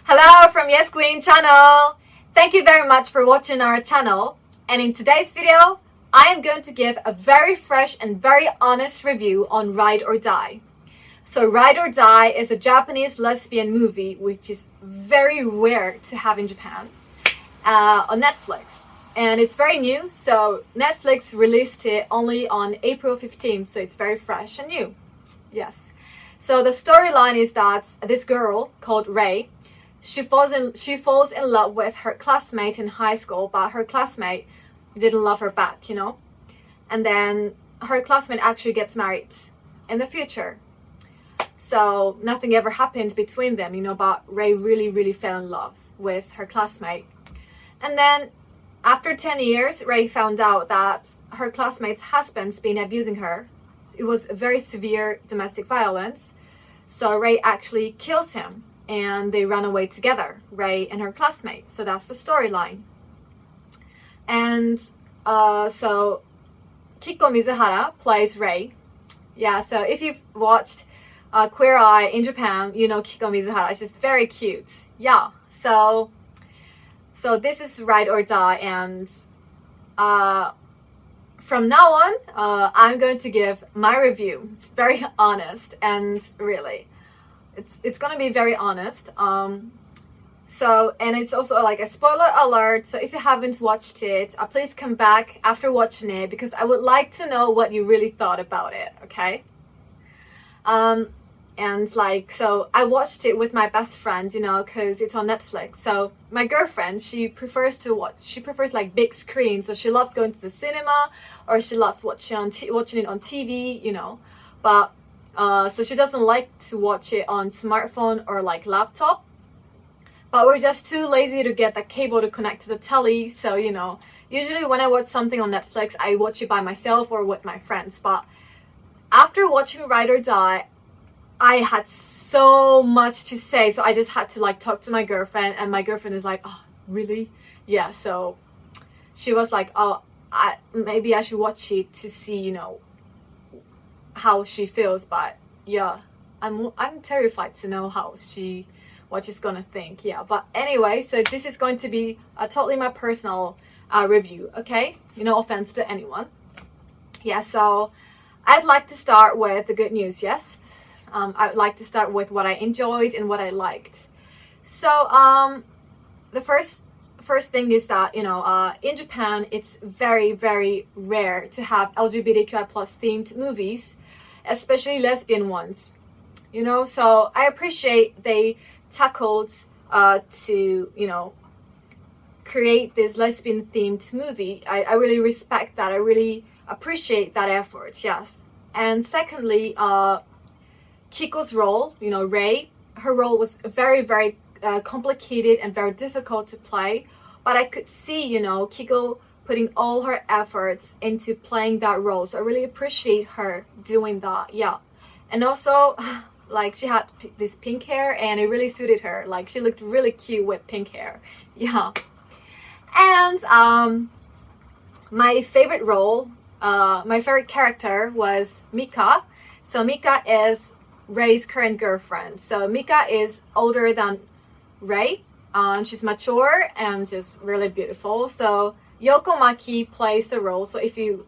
Hello from Yes Queen channel! Thank you very much for watching our channel. And in today's video, I am going to give a very fresh and very honest review on Ride or Die. So Ride or Die is a Japanese lesbian movie which is very rare to have in Japan on Netflix. And it's very new, so Netflix released it only on April 15th, so it's very fresh and new. Yes. So the storyline is that this girl called Rei, she falls in love with her classmate in high school, but her classmate didn't love her back, And then her classmate actually gets married in the future. So nothing ever happened between them, but Rei really fell in love with her classmate. And then after 10 years, Rei found out that her classmate's husband's been abusing her. It was very severe domestic violence. So Rei actually kills him and they run away together, Rei and her classmate. So that's the storyline. And so Kiko Mizuhara plays Rei. Yeah, so if you've watched Queer Eye in Japan, you know Kiko Mizuhara. She's very cute. Yeah, so this is Ride or Die, and from now on, I'm going to give my review. It's very honest, and really, it's gonna be very honest. So, and it's also like a spoiler alert. So if you haven't watched it, please come back after watching it because I would like to know what you really thought about it. Okay. And so I watched it with my best friend, because it's on Netflix. So my girlfriend, she prefers like big screens. So she loves going to the cinema, or she loves watching it on TV, But so she doesn't like to watch it on smartphone or like laptop. But we're just too lazy to get the cable to connect to the telly. So, usually when I watch something on Netflix, I watch it by myself or with my friends. But after watching Ride or Die, I had so much to say. So I just had to talk to my girlfriend, and my girlfriend is like, oh, really? Yeah, so she was like, oh, maybe I should watch it to see, how she feels. But yeah, I'm terrified to know what she's gonna think. Yeah, but anyway, so this is going to be totally my personal review, okay? No offense to anyone. Yeah, so I'd like to start with the good news. Yes, I'd like to start with what I enjoyed and what I liked. So the first thing is that in Japan it's very rare to have LGBTQI+ themed movies, especially lesbian ones. So I appreciate they tackled to create this lesbian themed movie. I really respect that. I really appreciate that effort. Yes. And secondly, Kiko's role, Rei, her role was very complicated and very difficult to play, but I could see Kiko putting all her efforts into playing that role. So I really appreciate her doing that. Yeah. And also she had this pink hair and it really suited her. She looked really cute with pink hair. Yeah. And my favorite role, my favorite character was Mika. So Mika is Rei's current girlfriend. So Mika is older than Rei. She's mature and just really beautiful. So Yoko Maki plays the role. So if you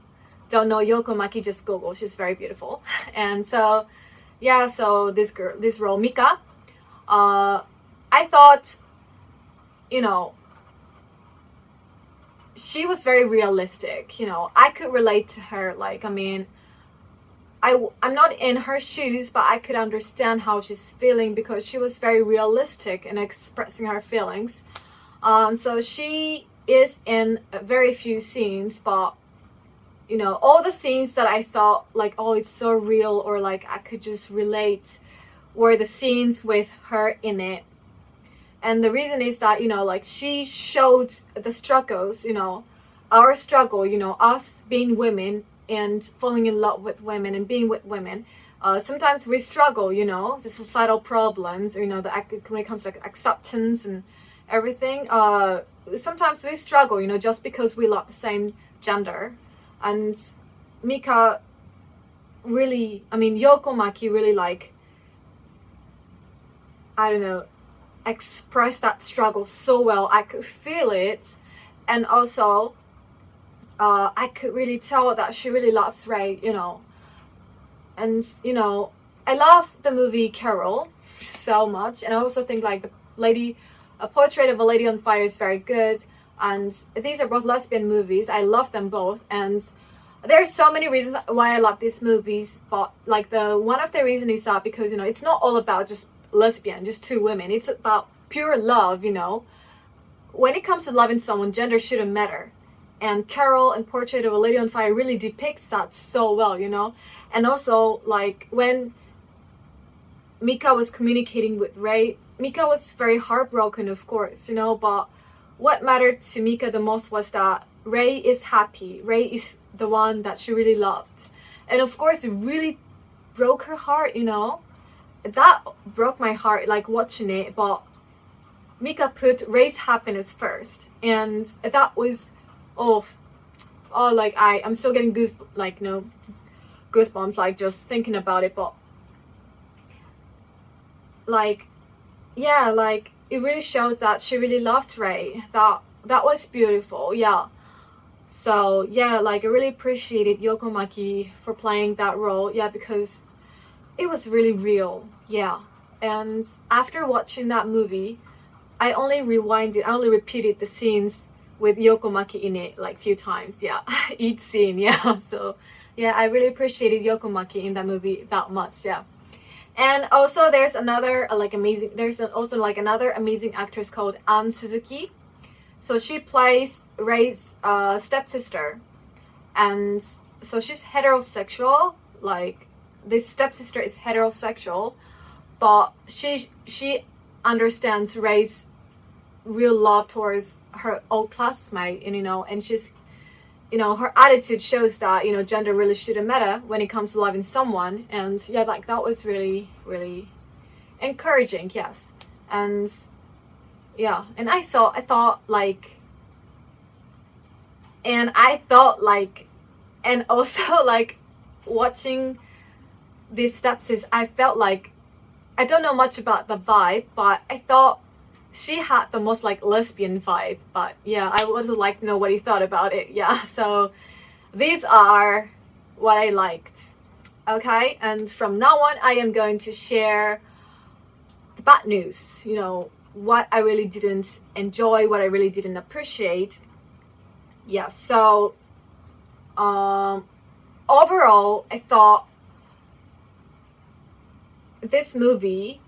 don't know Yoko Maki, just Google. She's very beautiful. And so yeah, so this role, Mika, I thought, she was very realistic. I could relate to her. I'm not in her shoes, but I could understand how she's feeling because she was very realistic in expressing her feelings. So she is in very few scenes, but all the scenes that I thought oh, it's so real, or I could just relate, were the scenes with her in it. And the reason is that she showed the struggles, our struggle, us being women and falling in love with women and being with women. Sometimes we struggle, the societal problems, when it comes to acceptance and everything. Sometimes we struggle, just because we love the same gender. And Mika really, Yoko Maki really I don't know, expressed that struggle so well. I could feel it, and also I could really tell that she really loves Ray, and I love the movie Carol so much, and I also think like A Portrait of a Lady on Fire is very good, and these are both lesbian movies. I love them both, and there are so many reasons why I love these movies, but like one of the reasons is that because it's not all about just lesbian, just two women. It's about pure love. When it comes to loving someone, gender shouldn't matter, and Carol and Portrait of a Lady on Fire really depicts that so well. And also like when Mika was communicating with Ray, Mika was very heartbroken, of course, but what mattered to Mika the most was that Ray is happy. Ray is the one that she really loved. And of course, it really broke her heart, That broke my heart, like watching it, but Mika put Ray's happiness first. And that was, like I'm still getting goosebumps, like just thinking about it, but like, yeah, like it really showed that she really loved Ray. That was beautiful, yeah. So yeah, like I really appreciated Yoko Maki for playing that role, yeah, because it was really real, yeah. And after watching that movie, I only repeated the scenes with Yoko Maki in it like few times, yeah. Each scene, yeah. So yeah, I really appreciated Yoko Maki in that movie that much, yeah. And also there's another another amazing actress called Ann Suzuki. So she plays Ray's stepsister, and so she's heterosexual. Like this stepsister is heterosexual, but she understands Ray's real love towards her old classmate, and she's, her attitude shows that gender really shouldn't matter when it comes to loving someone. And yeah, like that was really, really encouraging, yes. And yeah, and I thought and also like watching these stepsis, I felt like I don't know much about the vibe, but I thought she had the most like lesbian vibe. But yeah, I would like to know what you thought about it. Yeah, so these are what I liked. Okay, and from now on I am going to share the bad news, what I really didn't enjoy, what I really didn't appreciate. Yeah, so overall I thought this movie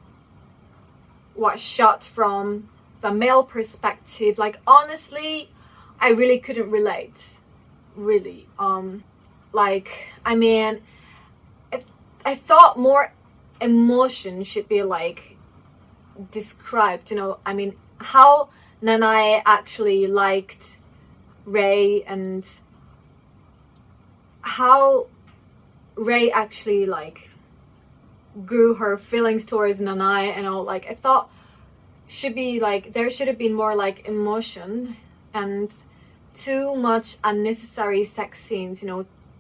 was shot from the male perspective. Like honestly, I really couldn't relate, really. I thought more emotion should be like described, how Nanae actually liked Ray, and how Ray actually like grew her feelings towards Nanae and all. Like I thought should be like there should have been more like emotion, and too much unnecessary sex scenes,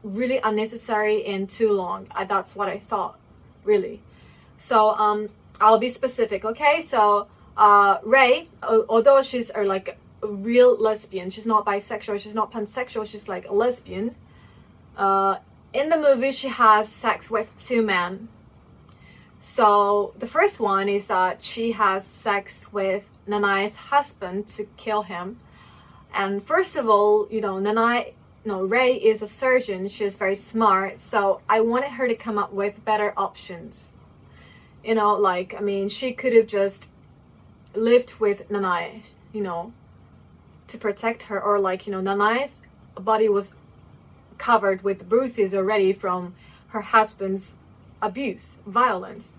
really unnecessary and too long. That's what I thought, really. So I'll be specific, okay? So Ray, although she's like a real lesbian, she's not bisexual, she's not pansexual, she's like a lesbian. In the movie she has sex with two men. So the first one is that she has sex with Nanae's husband to kill him. And first of all, Ray is a surgeon, she's very smart, so I wanted her to come up with better options. She could have just lived with Nanae, to protect her, or Nanae's body was covered with bruises already from her husband's abuse, violence.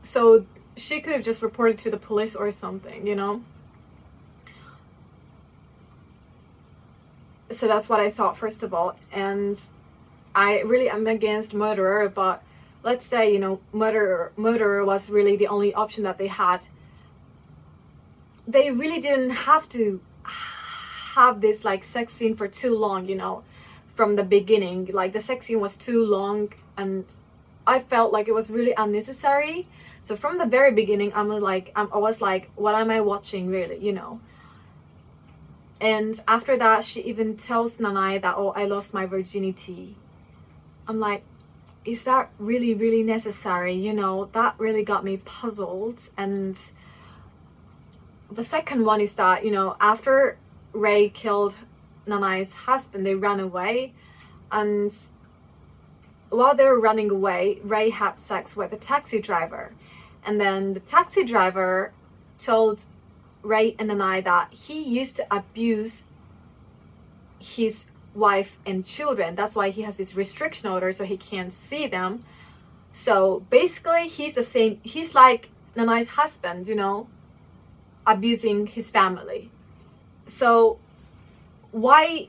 So she could have just reported to the police or something, So that's what I thought, first of all. And I really am against murderer, but let's say, murderer was really the only option that they had. They really didn't have to have this like sex scene for too long, from the beginning. Like the sex scene was too long, and I felt like it was really unnecessary. So from the very beginning, I was like, what am I watching really, you know? And after that, she even tells Nanai that, oh, I lost my virginity. I'm like, is that really, really necessary? You know, that really got me puzzled. And the second one is that, you know, after Ray killed Nanai's husband, they ran away. And while they were running away, Ray had sex with a taxi driver. And then the taxi driver told Ray and Nanai that he used to abuse his wife and children. That's why he has this restriction order, so he can't see them. So basically he's like Nanai's husband, you know, abusing his family. So why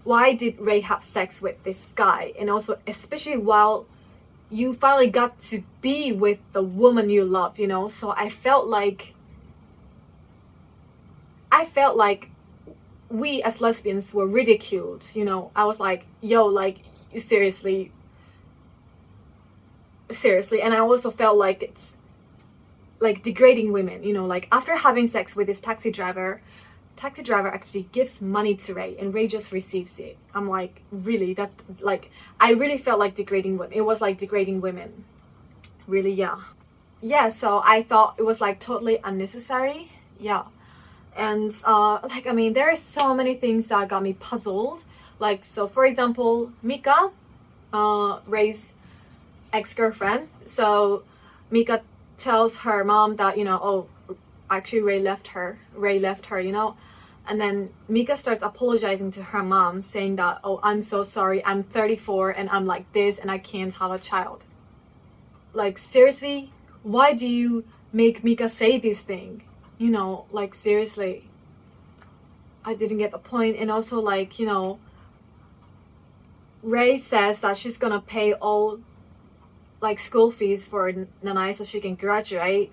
did Ray have sex with this guy? And also especially while you finally got to be with the woman you love, you know? So I felt like we as lesbians were ridiculed, you know. I was like, yo, like, seriously. And I also felt like it's like degrading women, you know, like after having sex with this taxi driver actually gives money to Ray and Ray just receives it. I'm like, really? That's like, I really felt like degrading women. It was like degrading women. Really, yeah. Yeah, so I thought it was like totally unnecessary. Yeah. And like, I mean, there are so many things that got me puzzled. Like, so for example, Mika, Ray's ex-girlfriend. So Mika tells her mom that, you know, oh, actually Ray left her, you know. And then Mika starts apologizing to her mom, saying that, oh, I'm so sorry, I'm 34 and I'm like this and I can't have a child. Like, seriously, why do you make Mika say this thing? You know, like, seriously, I didn't get the point. And also, like, you know, Ray says that she's gonna pay all, like, school fees for Nanai so she can graduate.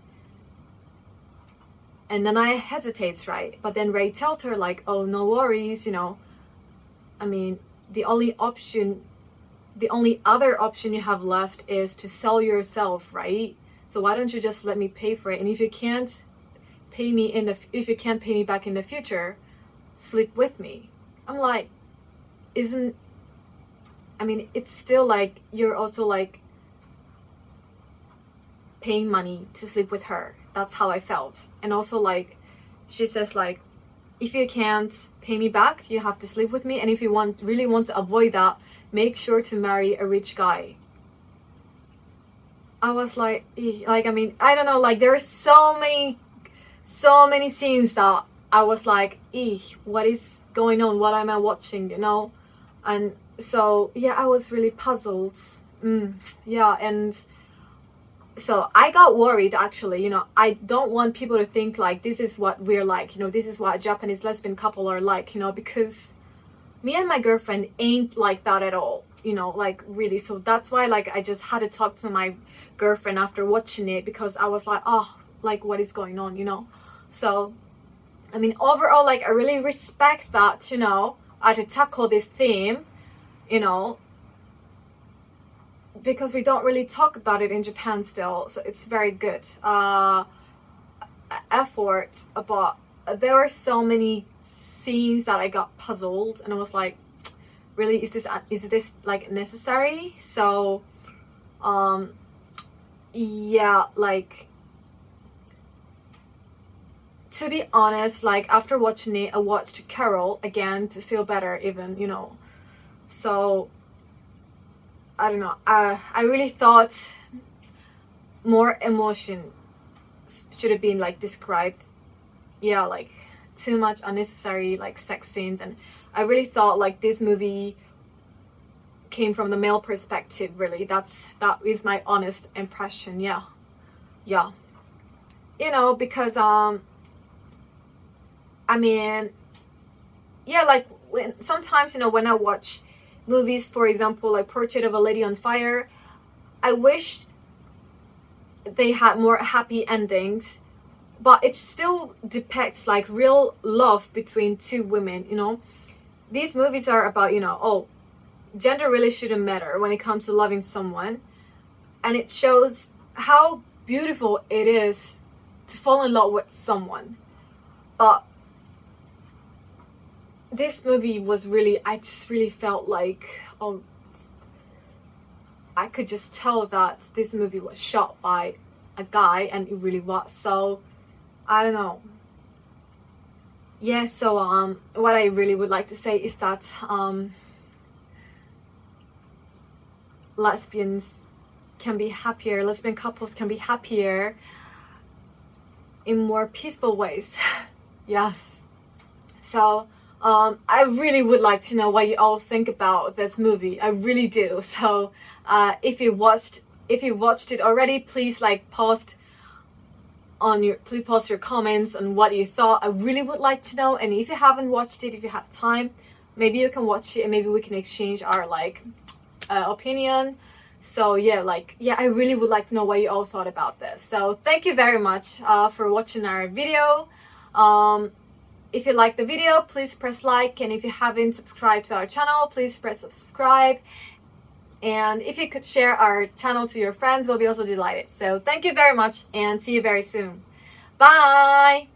And Nanai hesitates, right? But then Ray tells her, like, oh, no worries, you know. I mean, the only other option you have left is to sell yourself, right? So why don't you just let me pay for it? And if you can't pay me back in the future, sleep with me. I'm like, it's still like you're also like paying money to sleep with her. That's how I felt. And also, like, she says, like, if you can't pay me back, you have to sleep with me, and if you really want to avoid that, make sure to marry a rich guy. I was like, I mean, I don't know, like, there are so many scenes that I was like, what is going on? What am I watching, you know? And so, yeah, I was really puzzled. Yeah, and so I got worried, actually, you know. I don't want people to think like this is what we're like, you know, this is what a Japanese lesbian couple are like, you know, because me and my girlfriend ain't like that at all, you know, like, really. So that's why, like, I just had to talk to my girlfriend after watching it, because I was like, oh, like, what is going on, you know? So, I mean, overall, like, I really respect that, you know, I had to tackle this theme, you know, because we don't really talk about it in Japan still. So it's very good effort. But there were so many scenes that I got puzzled, and I was like, really, is this like necessary? So yeah, like, to be honest, like, after watching it, I watched Carol again to feel better even, you know. So I don't know, I really thought more emotion should have been, like, described. Yeah, like, too much unnecessary, like, sex scenes. And I really thought, like, this movie came from the male perspective, really. That is my honest impression. Yeah, you know, because I mean, yeah, like, sometimes, you know, when I watch movies, for example, like Portrait of a Lady on Fire, I wish they had more happy endings, but it still depicts, like, real love between two women, you know. These movies are about, you know, oh, gender really shouldn't matter when it comes to loving someone, and it shows how beautiful it is to fall in love with someone. But this movie was really, I just really felt like, oh, I could just tell that this movie was shot by a guy, and it really was. So I don't know. Yeah, so what I really would like to say is that lesbians can be happier, lesbian couples can be happier in more peaceful ways. Yes. So I really would like to know what you all think about this movie. I really do. So if you watched it already, please post your comments on what you thought. I really would like to know. And if you haven't watched it, if you have time, maybe you can watch it and maybe we can exchange our opinion. So yeah, I really would like to know what you all thought about this. So thank you very much for watching our video. If you like the video, please press like, and if you haven't subscribed to our channel, please press subscribe. And if you could share our channel to your friends, we'll be also delighted. So thank you very much, and see you very soon. Bye!